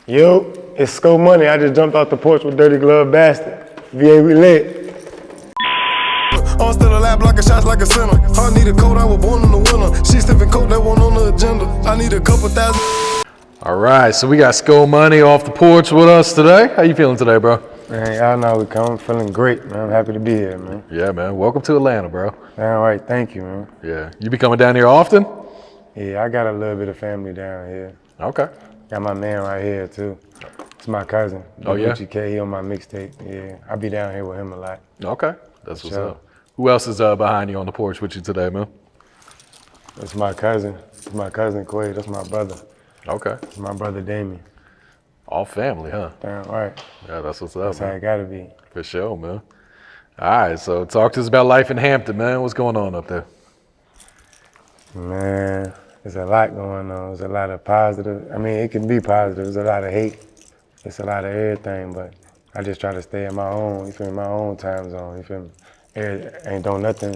Yo, it's Sko Money. I just jumped off the porch with Dirty Glove Bastard. VA, we lit. I'm still alive, blocking shots like a center. I need a coat, I was born in the winter. She sniffing coke, that one on the agenda. I need a couple thousand. All right, so we got Sko Money off the porch with us today. How you feeling today, bro? Man, y'all know we come. Feeling great, man. I'm happy to be here, man. Yeah, man. Welcome to Atlanta, bro. All right, thank you, man. Yeah. You be coming down here often? Yeah, I got a little bit of family down here. Okay. Got my man right here, too. It's my cousin. Oh, yeah? DGB, he on my mixtape. Yeah, I be down here with him a lot. Okay. That's what's Sure. up. Who else is behind you on the porch with you today, man? It's my cousin. It's my cousin, Quay. That's my brother. Okay. It's my brother, Damien. All family, huh? Damn right. Yeah, that's what's up, That's how man. it gotta be. For sure, man. All right, so talk to us about life in Hampton, man. What's going on up there? Man, there's a lot going on. There's a lot of positive. I mean, it can be positive. There's a lot of hate. It's a lot of everything, but I just try to stay in my own, you feel me, my own time zone, you feel me? Don't nothing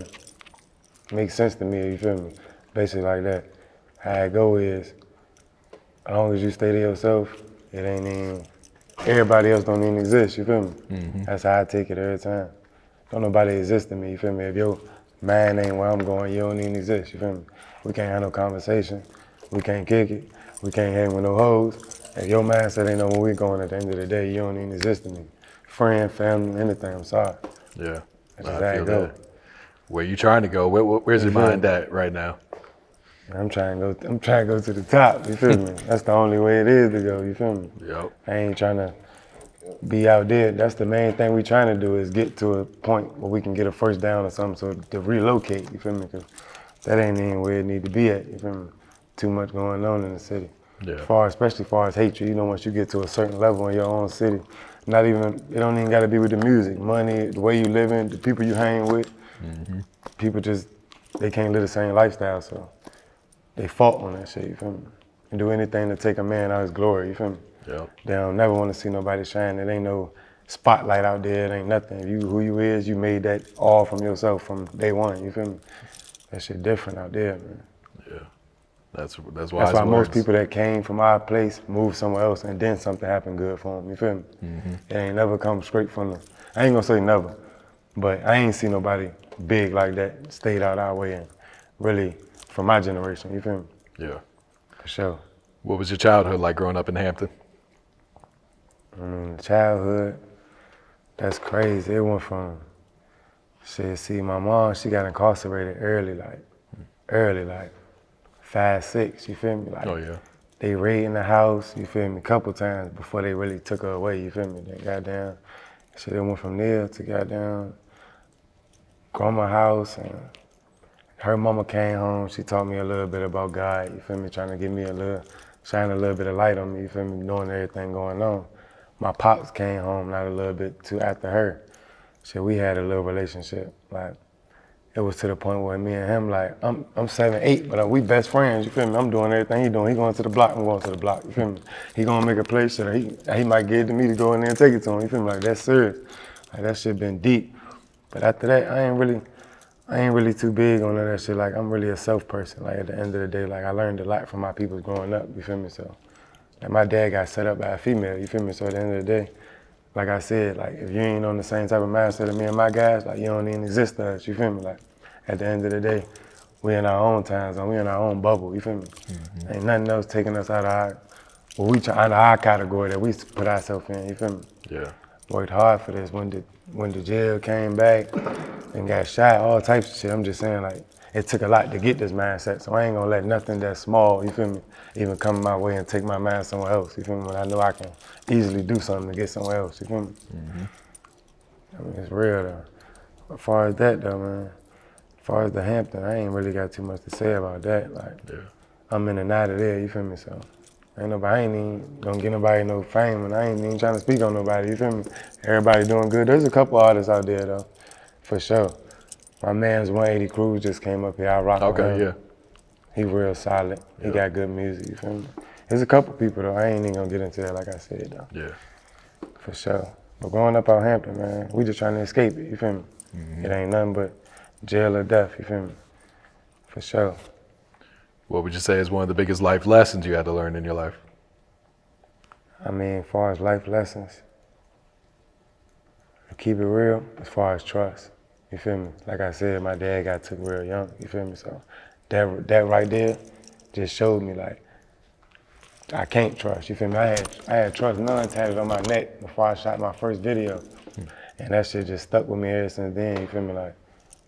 make sense to me, you feel me? Basically like that. How it go is, as long as you stay to yourself, it ain't even, everybody else don't even exist, you feel me? Mm-hmm. That's how I take it every time. Don't nobody exist to me, you feel me? If your mind ain't where I'm going, you don't even exist, you feel me? We can't have no conversation, we can't kick it, we can't hang with no hoes. If your mindset ain't know where we going at the end of the day, you don't even exist to me. Friend, family, anything, I'm sorry. Yeah. That's just how it go. Where you trying to go? Where's your mind at right now? I'm trying to go to the top, you feel me? That's the only way it is to go, you feel me? Yep. I ain't trying to be out there. That's the main thing we trying to do is get to a point where we can get a first down or something so to relocate, you feel me? Cause that ain't even where it need to be at, you feel me? Too much going on in the city. Yeah. Especially far as hatred, you know, once you get to a certain level in your own city, it don't even gotta be with the music, money, the way you living, the people you hang with. Mm-hmm. People they can't live the same lifestyle, so they fought on that shit, you feel me? And do anything to take a man out of his glory, you feel me? Yep. They don't never wanna see nobody shine. It ain't no spotlight out there, it ain't nothing. Who you is, you made that all from yourself from day one, you feel me? That shit different out there, man. Yeah. That's why. That's why most people that came from our place moved somewhere else and then something happened good for them, you feel me? Mm-hmm. It ain't never come straight from the, I ain't gonna say never, but I ain't seen nobody big like that stayed out our way and really from my generation, you feel me? Yeah. For sure. What was your childhood like growing up in Hampton? I mean, childhood, that's crazy. It went from, see, my mom, she got incarcerated early, like 5, 6, you feel me? Like, Oh, yeah. they raiding the house, you feel me, a couple times before they really took her away, you feel me? Then goddamn, shit, it went from there to goddamn grandma's house, and her mama came home, she taught me a little bit about God, you feel me, trying to give me shine a little bit of light on me, you feel me, knowing everything going on. My pops came home not a little bit too after her. Shit, we had a little relationship, like, it was to the point where me and him, like, I'm 7, 8, but we best friends, you feel me? I'm doing everything he doing. He going to the block, I'm going to the block, you feel me? He gonna make a play, shit, he might give it to me to go in there and take it to him, you feel me? Like, that's serious. Like, that shit been deep. But after that, I ain't really too big on that shit. Like, I'm really a self person. Like, at the end of the day, like, I learned a lot from my people growing up, you feel me? So, like, my dad got set up by a female, you feel me? So at the end of the day, like I said, like, if you ain't on the same type of mindset as me and my guys, like, you don't even exist to us, you feel me? Like, at the end of the day, we in our own time zone, we in our own bubble, you feel me? Mm-hmm. Ain't nothing else taking us out of out of our category that we put ourselves in, you feel me? Yeah. Worked hard for this. When the jail came back and got shot, all types of shit, I'm just saying, like, it took a lot to get this mindset, so I ain't gonna let nothing that's small, you feel me, even come my way and take my mind somewhere else, you feel me, when I know I can easily do something to get somewhere else, you feel me? Mm-hmm. I mean, it's real though. As far as that though, man, as far as the Hampton, I ain't really got too much to say about that. Like, Yeah. I'm in and out of there, you feel me, so I ain't even gonna get nobody no fame, and I ain't even trying to speak on nobody, you feel me? Everybody doing good. There's a couple artists out there though, for sure. My man's 180 Cruz just came up here. I rock with him. Okay, yeah. He real solid. He Yep. got good music, you feel me? There's a couple people though, I ain't even gonna get into that like I said though. Yeah. For sure. But growing up out Hampton, man, we just trying to escape it, you feel me? Mm-hmm. It ain't nothing but jail or death, you feel me? For sure. What would you say is one of the biggest life lessons you had to learn in your life? I mean, as far as life lessons, to keep it real, as far as trust, you feel me? Like I said, my dad got took real young, you feel me? So that right there just showed me like, I can't trust, you feel me? I had trust none tatted on my neck before I shot my first video. And that shit just stuck with me ever since then, you feel me? Like,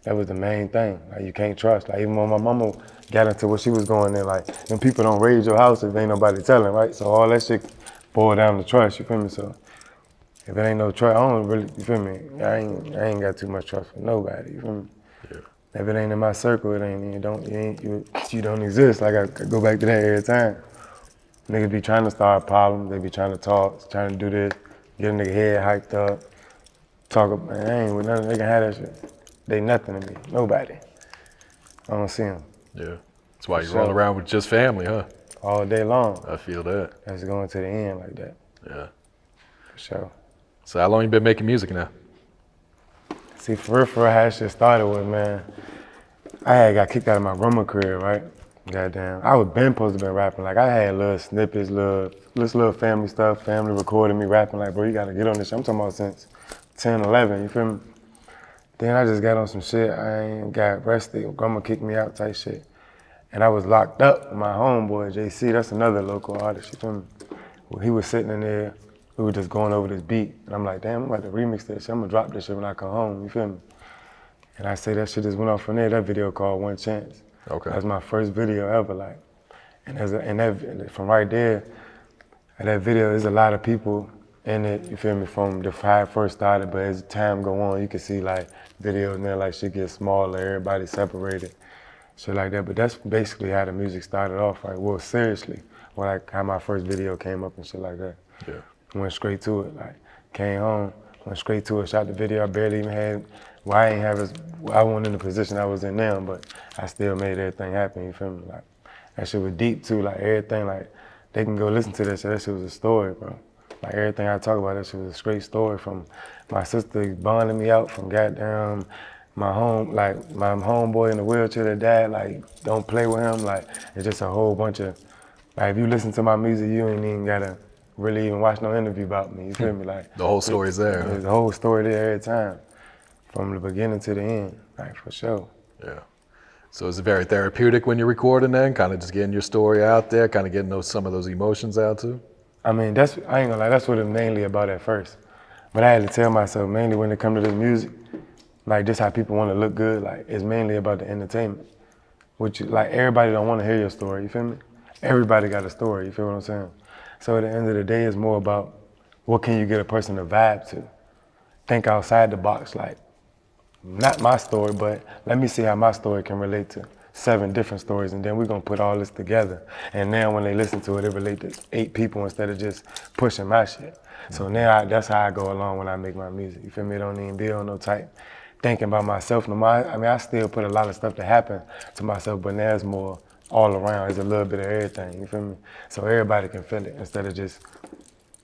that was the main thing. Like, you can't trust. Like, even when my mama got into what she was going in, like, them people don't raise your house if ain't nobody telling, right? So all that shit boiled down to trust, you feel me? So if it ain't no trust, I don't really, you feel me? I ain't got too much trust for nobody, you feel me? Yeah. If it ain't in my circle, it ain't, you don't exist. Like, I go back to that every time. Niggas be trying to start problems, they be trying to talk, trying to do this, get a nigga head hyped up, talk, man, I ain't with nothing, they can have that shit. They nothing to me, nobody. I don't see them. Yeah. That's why you roll around with just family, huh? All day long. I feel that. That's going to the end like that. Yeah. For sure. So how long you been making music now? See, for real, how that shit started with, man, I had got kicked out of my grandma career, right? Goddamn. I was been supposed to been rapping. Like, I had little snippets, little family stuff. Family recorded me rapping. Like, bro, you gotta get on this shit. I'm talking about since 10, 11, you feel me? Then I just got on some shit. I ain't got arrested. Grandma kicked me out type shit. And I was locked up with my homeboy, JC. That's another local artist, you feel me? Well, he was sitting in there. We were just going over this beat. And I'm like, damn, I'm about to remix this shit. I'm gonna drop this shit when I come home, you feel me? And I say that shit just went off from there. That video called One Chance. Okay. That's my first video ever, like. And from right there, in that video, there's a lot of people in it, you feel me, from the how it first started, but as time go on, you can see like videos now, like shit gets smaller, everybody separated, shit like that. But that's basically how the music started off, like, well, seriously, like how my first video came up and shit like that. Yeah. Went straight to it, like, came home, went straight to it, shot the video. I barely even had, well, I wasn't in the position I was in now, but I still made everything happen, you feel me? Like, that shit was deep too, like everything, like, they can go listen to that shit, that shit was a story, bro. Like, everything I talk about, that shit was a straight story, from my sister bonding me out, from goddamn my homeboy in the wheelchair that died, like, don't play with him, like, it's just a whole bunch of, like, if you listen to my music, you ain't even gotta really even watch no interview about me, you feel me? Like, The whole story's there. There's a whole story there every time, from the beginning to the end, like, for sure. Yeah. So is it very therapeutic when you're recording then? Kind of just getting your story out there, kind of getting some of those emotions out too? I mean, I ain't gonna lie, that's what it's mainly about at first. But I had to tell myself, mainly when it comes to this music, like, just how people wanna look good, like, it's mainly about the entertainment. Which, like, everybody don't wanna hear your story, you feel me? Everybody got a story, you feel what I'm saying? So at the end of the day, it's more about what can you get a person to vibe to? Think outside the box, like, not my story, but let me see how my story can relate to 7 different stories, and then we're gonna put all this together. And now when they listen to it, it relate to 8 people instead of just pushing my shit. So now that's how I go along when I make my music. You feel me? It don't even be on no type thinking about myself no more. I mean, I still put a lot of stuff that happened to myself, but now it's more all around. It's a little bit of everything, you feel me? So everybody can feel it instead of just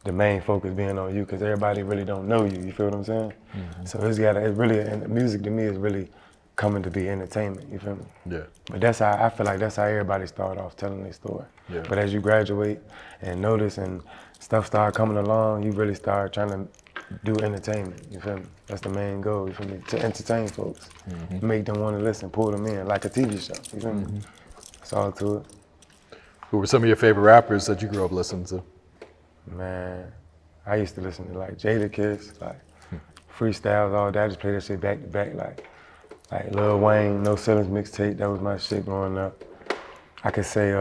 the main focus being on you, because everybody really don't know you feel what I'm saying? Mm-hmm. So and music to me is really coming to be entertainment, you feel me? Yeah. But I feel like that's how everybody start off telling their story. Yeah. But as you graduate and notice and stuff start coming along, you really start trying to do entertainment, you feel me? That's the main goal, you feel me? To entertain folks, make them want to listen, pull them in, like a TV show, you feel me? That's all to it. Who were some of your favorite rappers that you grew up listening to? Man, I used to listen to like Jadakiss, like freestyles, all that. I just play that shit back to back, like Lil Wayne, No Ceilings mixtape. That was my shit growing up. I could say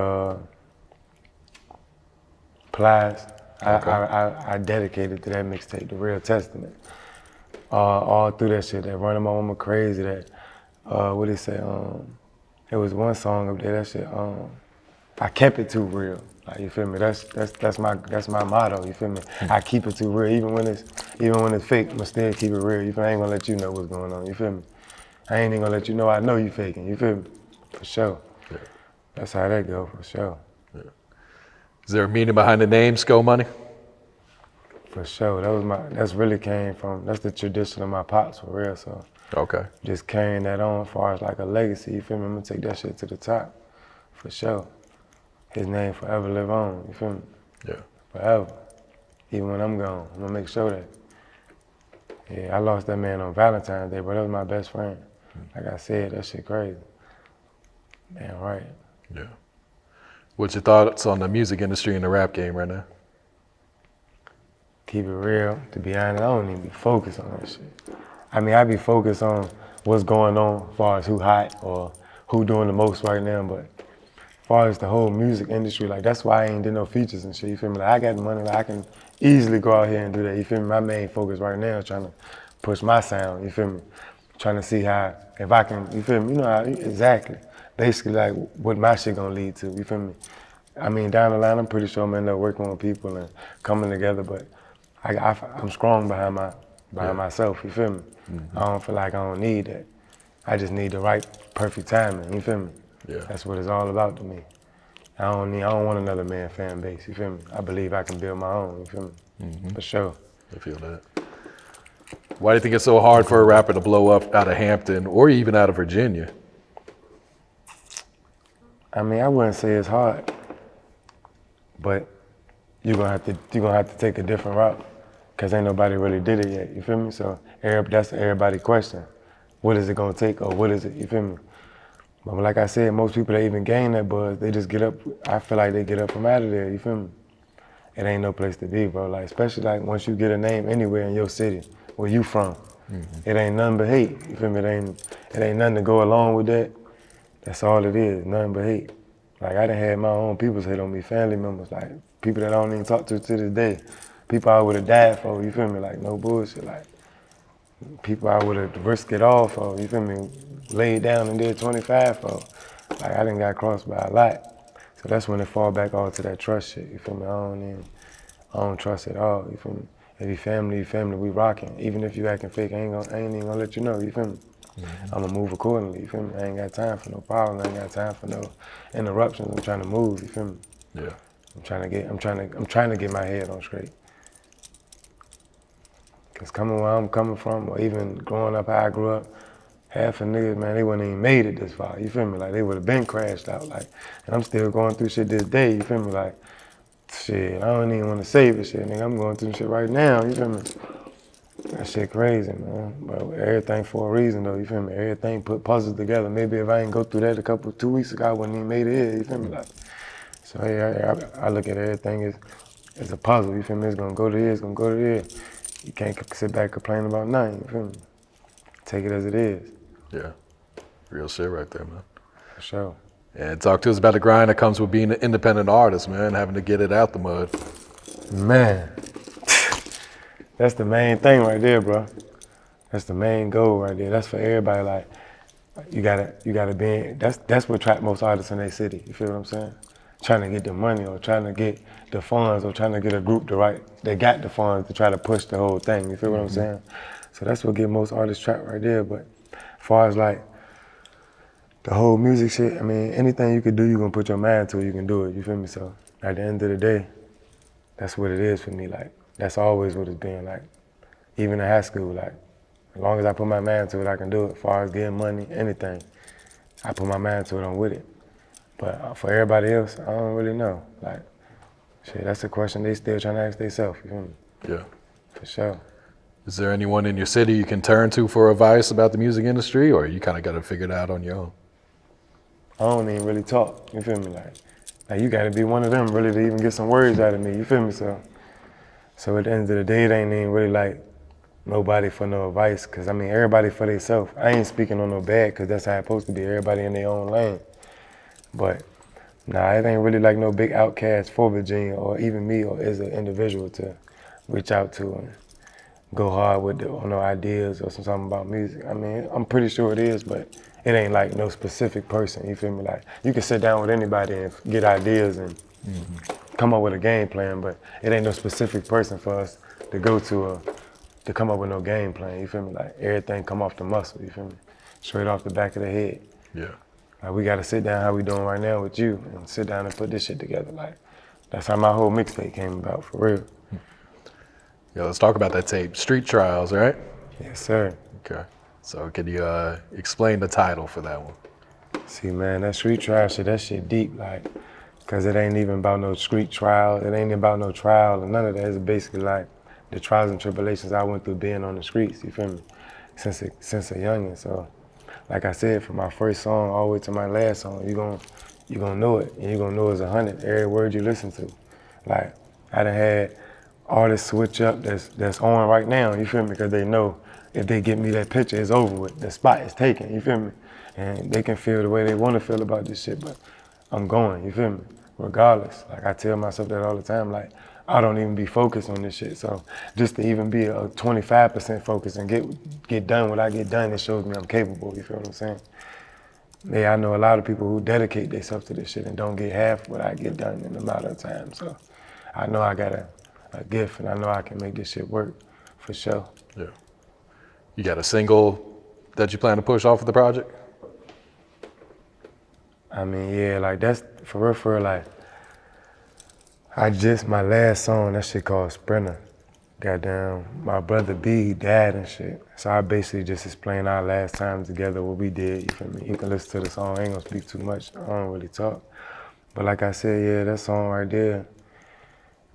Plies. Okay. I dedicated to that mixtape, The Real Testament. All through that shit, that Running My Woman Crazy, that what he say? It was one song up there. That shit. I kept it too real. Like, you feel me? That's my motto. You feel me? I keep it too real, even when it's fake. I'ma still keep it real. You feel me? I ain't gonna let you know what's going on. You feel me? I ain't even gonna let you know I know you faking. You feel me? For sure. Yeah. That's how that go. For sure. Yeah. Is there a meaning behind the name Sko Money? For sure. That's really came from. That's the tradition of my pops, for real. So. Okay. Just carrying that on as far as like a legacy. You feel me? I'm gonna take that shit to the top. For sure. His name forever live on, you feel me? Yeah. Forever. even when I'm gone. I'm gonna make sure that. Yeah, I lost that man on Valentine's Day, bro. That was my best friend. Like I said, that shit crazy. Damn right. Yeah. What's your thoughts on the music industry and the rap game right now? Keep it real. To be honest, I don't even be focused on that shit. I mean, I be focused on what's going on as far as who hot or who doing the most right now, but as far as the whole music industry, like that's why I ain't did no features and shit, you feel me? Like I got the money, like I can easily go out here and do that, you feel me? My main focus right now is trying to push my sound, you feel me? Trying to see how, if I can, you feel me? You know how, exactly. Basically like what my shit gonna lead to, you feel me? I mean, down the line, I'm pretty sure I'm gonna end up working with people and coming together, but I'm strong behind myself, you feel me? I don't feel like I don't need that. I just need the right, perfect timing, you feel me? Yeah. That's what it's all about to me. I don't want another man fan base, you feel me? I believe I can build my own, you feel me? For sure. I feel that. Why do you think it's so hard for a rapper to blow up out of Hampton or even out of Virginia? I mean, I wouldn't say it's hard, but you're gonna have to take a different route, cause ain't nobody really did it yet. You feel me? So that's everybody's question. What is it gonna take, or what is it? You feel me? But like I said, most people that even gain that buzz, they just get up. I feel like they get up from out of there. You feel me? It ain't no place to be, bro. Like especially like once you get a name anywhere in your city, where you from, it ain't nothing but hate. You feel me? It ain't nothing to go along with that. That's all it is, nothing but hate. Like I done had my own people's hate on me, family members, like people that I don't even talk to this day. People I would've died for, you feel me? Like no bullshit, like people I would've risked it all for, you feel me? Laid down and did 25 for. Like I done got crossed by a lot. So that's when it fall back all to that trust shit, you feel me? I don't trust at all, you feel me? If you family, we rocking. Even if you acting fake, I ain't even gonna let you know, you feel me? I'm gonna move accordingly, you feel me? I ain't got time for no problems, I ain't got time for no interruptions. I'm trying to move, you feel me? Yeah. I'm trying to get my head on straight. Cause coming where I'm coming from, or even growing up how I grew up, half of niggas, man, they wouldn't even made it this far, you feel me? Like they would've been crashed out, like, and I'm still going through shit this day, you feel me? Like, shit, I don't even wanna save this shit, nigga. I'm going through shit right now, you feel me? That shit crazy, man. But everything for a reason, though, you feel me? Everything put puzzles together. Maybe if I ain't go through that 2 weeks ago, I wouldn't even made it here, you feel me? Like, so yeah, I look at everything as a puzzle, you feel me? It's gonna go to here, it's gonna go to here. You can't sit back and complain about nothing, you feel me? Take it as it is. Yeah. Real shit right there, man. For sure. And talk to us about the grind that comes with being an independent artist, man, having to get it out the mud. Man, that's the main thing right there, bro. That's the main goal right there. That's for everybody. Like, you gotta be. That's what trapped most artists in their city. You feel what I'm saying? Trying to get the money, or trying to get the funds, or trying to get a group they got the funds to try to push the whole thing. You feel what I'm saying? So that's what get most artists trapped right there. But as far as like the whole music shit, I mean, anything you can do, you gonna put your mind to it, you can do it. You feel me? So at the end of the day, that's what it is for me. Like, that's always what it's been. Like, even in high school, like, as long as I put my mind to it, I can do it. As far as getting money, anything, I put my mind to it, I'm with it. But for everybody else, I don't really know. Like, shit, that's a question they still trying to ask themselves, you feel me? Yeah. For sure. Is there anyone in your city you can turn to for advice about the music industry, or you kind of got to figure it out on your own? I don't even really talk, you feel me? Like you gotta be one of them really to even get some words out of me, you feel me? So at the end of the day, it ain't even really like nobody for no advice, cause I mean, everybody for themselves. I ain't speaking on no bad, cause that's how it's supposed to be, everybody in their own lane. But nah, it ain't really like no big outcast for Virginia, or even me, or as an individual to reach out to and go hard with on no ideas or something about music. I mean, I'm pretty sure it is, but it ain't like no specific person, you feel me? Like, you can sit down with anybody and get ideas and come up with a game plan, but it ain't no specific person for us to go to come up with no game plan, you feel me? Like, everything come off the muscle, you feel me? Straight off the back of the head. Yeah. Like, we gotta sit down how we doing right now with you and sit down and put this shit together. Like, that's how my whole mixtape came about, for real. Yeah, let's talk about that tape, Street Trials, right? Yes, sir. Okay. So can you explain the title for that one? See, man, that street trial shit, that shit deep. Like, Cause it ain't even about no street trial. It ain't about no trial or none of that. It's basically like the trials and tribulations I went through being on the streets. You feel me? Since a youngin'. So, like I said, from my first song all the way to my last song, you gonna know it, and you gonna know it's 100 every word you listen to. Like I done had artists switch up that's on right now. You feel me? Because they know if they get me that picture, it's over with. The spot is taken. You feel me? And they can feel the way they want to feel about this shit, but I'm going. You feel me? Regardless. Like I tell myself that all the time. Like I don't even be focused on this shit. So just to even be a 25% focus and get done what I get done, it shows me I'm capable. You feel what I'm saying? Yeah, I know a lot of people who dedicate themselves to this shit and don't get half what I get done in a amount of time. So I know I got a gift and I know I can make this shit work for sure. Yeah. You got a single that you plan to push off of the project? I mean, yeah, like that's for real, like my last song, that shit called Sprinter. Goddamn, my brother B died and shit. So I basically just explained our last time together, what we did, you feel me? You can listen to the song, I ain't gonna speak too much, I don't really talk. But like I said, yeah, that song right there,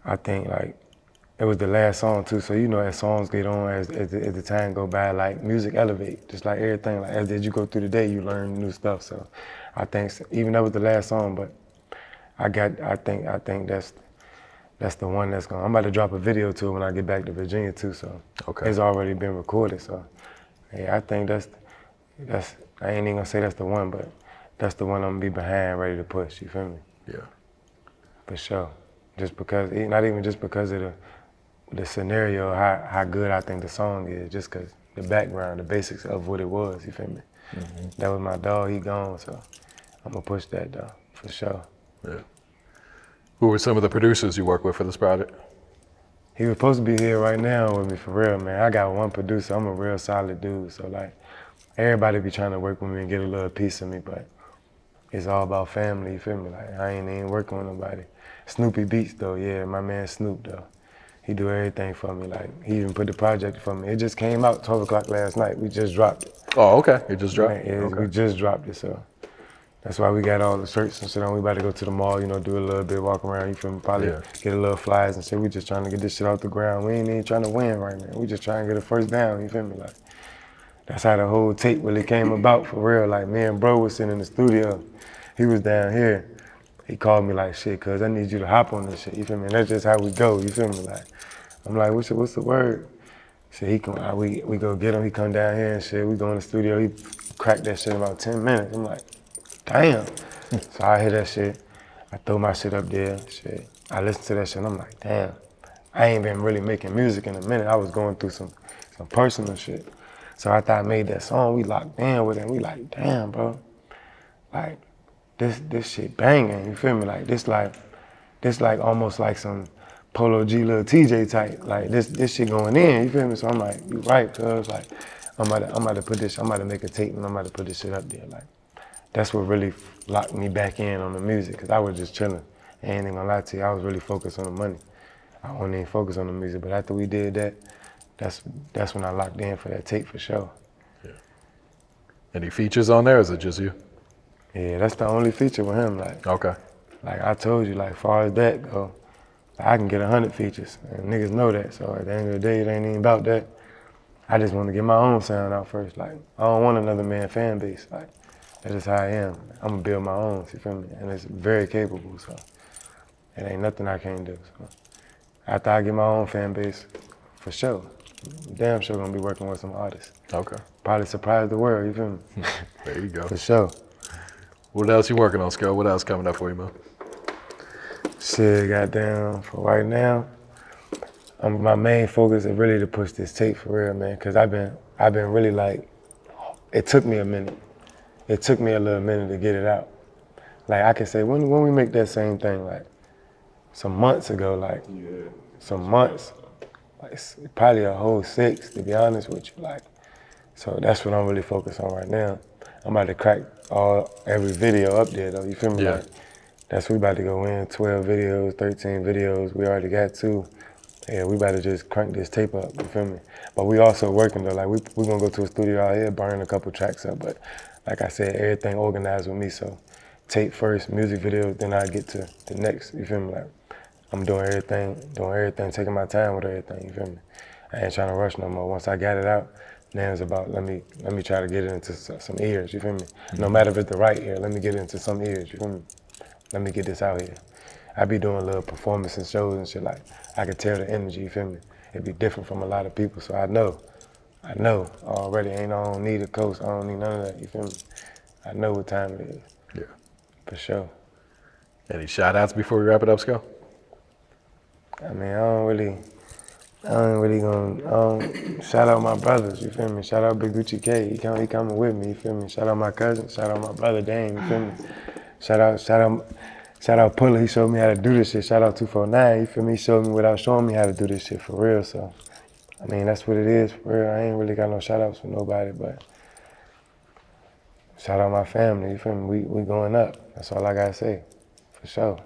I think like, it was the last song too, so you know as songs get on, as the time go by, like music elevate, just like everything, like as you go through the day, you learn new stuff. So I think, even that was the last song, but I think that's the one that's going. I'm about to drop a video to it when I get back to Virginia too, so Okay. It's already been recorded. So yeah, I think that's I ain't even gonna say that's the one, but that's the one I'm gonna be behind, ready to push. You feel me? Yeah. For sure. Just because, not even just because of the scenario, how good I think the song is, just because the background, the basics of what it was. You feel me? Mm-hmm. That was my dog. He gone, so I'm gonna push that though, for sure. Yeah. Who were some of the producers you work with for this project? He was supposed to be here right now with me, for real, man. I got one producer. I'm a real solid dude. So like, everybody be trying to work with me and get a little piece of me, but it's all about family, you feel me? Like, I ain't even working with nobody. Snoopy Beats though, yeah, my man Snoop though. He do everything for me. Like, he even put the project for me. It just came out 12 o'clock last night. We just dropped it. Oh, okay. It just dropped? Man, yeah, Okay. we just dropped it, so. That's why we got all the shirts and shit on. We about to go to the mall, you know, do a little bit, walk around, you feel me? Probably get a little flyers and shit. We just trying to get this shit off the ground. We ain't even trying to win right now. We just trying to get a first down, you feel me? Like, that's how the whole tape really came about, for real. Like, me and bro was sitting in the studio. He was down here. He called me like, shit, cuz I need you to hop on this shit, you feel me? And that's just how we go, you feel me? Like, I'm like, what's the word? So he come, we go get him, he come down here and shit. We go in the studio, he cracked that shit in about 10 minutes. I'm like, damn. So I hear that shit, I throw my shit up there, shit. I listen to that shit and I'm like, damn. I ain't been really making music in a minute. I was going through some personal shit. So after I made that song, we locked in with it and we like, damn, bro. Like, this shit banging, you feel me? Like, this like almost like some Polo G, Lil TJ type. Like, this shit going in, you feel me? So I'm like, you right, cuz, like, I'm about to put this, I'm about to make a tape and I'm about to put this shit up there, like. That's what really locked me back in on the music, because I was just chilling. I ain't even gonna lie to you, I was really focused on the money. I wasn't even focused on the music, but after we did that, that's when I locked in for that tape for sure. Yeah. Any features on there, or is it just you? Yeah, that's the only feature with him. Like, Okay. Like I told you, like far as that go, I can get 100 features, and niggas know that. So at the end of the day, it ain't even about that. I just want to get my own sound out first. Like, I don't want another man fan base. Like, that's just how I am. I'm gonna build my own, you feel me? And it's very capable, so it ain't nothing I can't do. So after I get my own fan base, for sure, damn sure gonna be working with some artists. Okay. Probably surprise the world, you feel me? There you go. For sure. What else you working on, Sko? What else coming up for you, man? Shit, goddamn, for right now, my main focus is really to push this tape for real, man, because I've been really like, it took me a minute. It took me a little minute to get it out. Like, I can say, when we make that same thing, like, some months ago, like, some months, like, probably a whole 6, to be honest with you, like. So that's what I'm really focused on right now. I'm about to crack every video up there, though, you feel me? Yeah. Like, that's we about to go in, 12 videos, 13 videos, we already got 2. Yeah, we about to just crank this tape up, you feel me? But we also working though, like we gonna go to a studio out here, burn a couple tracks up, but like I said, everything organized with me, so tape first, music video, then I get to the next, you feel me? Like, I'm doing everything, taking my time with everything, you feel me? I ain't trying to rush no more. Once I got it out, now it's about, let me try to get it into some ears, you feel me? No matter if it's the right ear, let me get it into some ears, you feel me? Let me get this out here. I be doing little performances, shows and shit, like, I could tell the energy, you feel me? It'd be different from a lot of people, so I know already, I don't need a coach, I don't need none of that, you feel me? I know what time it is. Yeah. For sure. Any shout outs before we wrap it up, Sko? I mean, I don't really gonna shout out my brothers, you feel me? Shout out Big Gucci K, he coming with me, you feel me? Shout out my cousin, shout out my brother Dame, you feel me? Shout out Puller, he showed me how to do this shit. Shout out 249, you feel me? He showed me without showing me how to do this shit for real, so. I mean, that's what it is, for real. I ain't really got no shout outs for nobody, but shout out my family, you feel me? We going up, that's all I gotta say, for sure.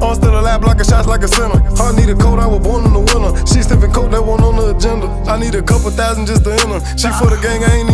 I'm still alive, blocking shots like a center. I need a coat, I was born in the winter. She sniffing coke, that one on the agenda. I need a couple thousand just to enter. She for the gang, I ain't